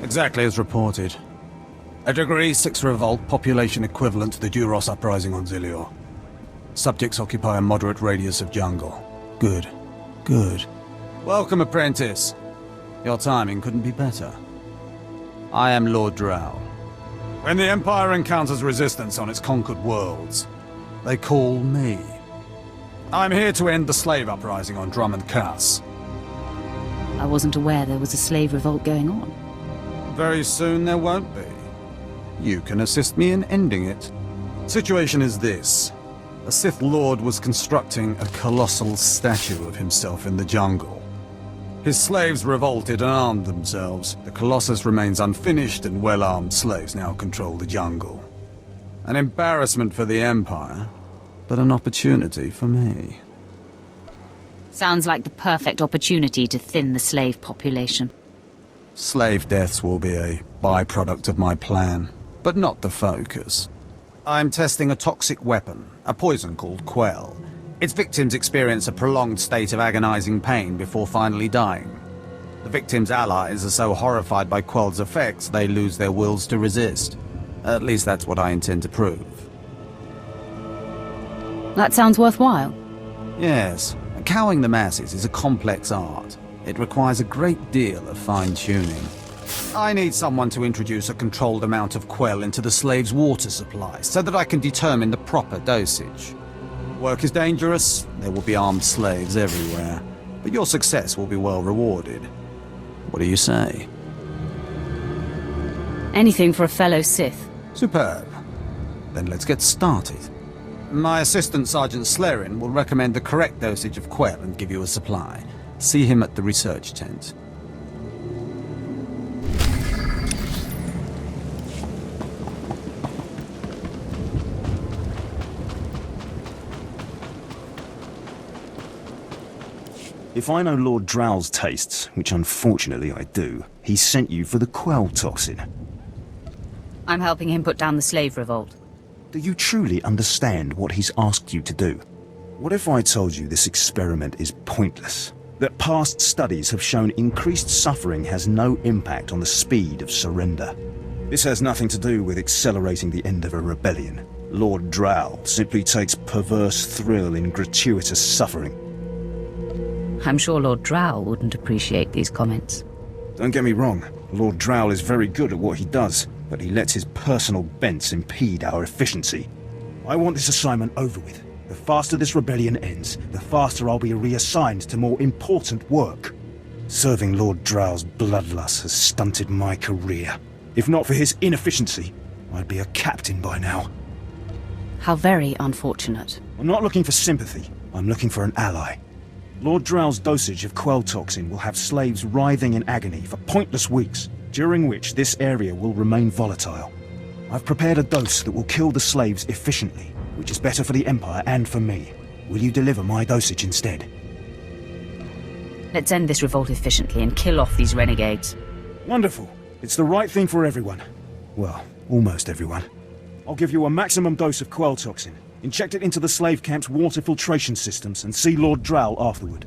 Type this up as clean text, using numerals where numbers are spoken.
Exactly as reported. A Degree 6 revolt, population equivalent to the Duros uprising on Zilior. Subjects occupy a moderate radius of jungle. Good. Good. Welcome, apprentice. Your timing couldn't be better. I am Lord Drow. When the Empire encounters resistance on its conquered worlds, they call me. I'm here to end the slave uprising on Dromund Kaas. I wasn't aware there was a slave revolt going on. Very soon there won't be. You can assist me in ending it. Situation is this. A Sith Lord was constructing a colossal statue of himself in the jungle. His slaves revolted and armed themselves. The Colossus remains unfinished, and well-armed slaves now control the jungle. An embarrassment for the Empire, but an opportunity for me. Sounds like the perfect opportunity to thin the slave population. Slave deaths will be a byproduct of my plan, but not the focus. I'm testing a toxic weapon, a poison called Quell. Its victims experience a prolonged state of agonizing pain before finally dying. The victims' allies are so horrified by Quell's effects they lose their wills to resist. At least that's what I intend to prove. That sounds worthwhile. Yes, cowing the masses is a complex art. It requires a great deal of fine-tuning. I need someone to introduce a controlled amount of Quell into the slaves' water supply, so that I can determine the proper dosage. Work is dangerous, there will be armed slaves everywhere, but your success will be well rewarded. What do you say? Anything for a fellow Sith. Superb. Then let's get started. My assistant, Sergeant Slarin, will recommend the correct dosage of Quell and give you a supply. See him at the research tent. If I know Lord Drow's tastes, which unfortunately I do, he sent you for the Quell toxin. I'm helping him put down the slave revolt. Do you truly understand what he's asked you to do? What if I told you this experiment is pointless? That past studies have shown increased suffering has no impact on the speed of surrender? This has nothing to do with accelerating the end of a rebellion. Lord Drow simply takes perverse thrill in gratuitous suffering. I'm sure Lord Drow wouldn't appreciate these comments. Don't get me wrong, Lord Drow is very good at what he does, but he lets his personal bents impede our efficiency. I want this assignment over with. The faster this rebellion ends, the faster I'll be reassigned to more important work. Serving Lord Drow's bloodlust has stunted my career. If not for his inefficiency, I'd be a captain by now. How very unfortunate. I'm not looking for sympathy, I'm looking for an ally. Lord Drow's dosage of Quell toxin will have slaves writhing in agony for pointless weeks, during which this area will remain volatile. I've prepared a dose that will kill the slaves efficiently, which is better for the Empire and for me. Will you deliver my dosage instead? Let's end this revolt efficiently and kill off these renegades. Wonderful. It's the right thing for everyone. Well, almost everyone. I'll give you a maximum dose of Quell toxin. Inject it into the slave camp's water filtration systems and see Lord Drow afterward.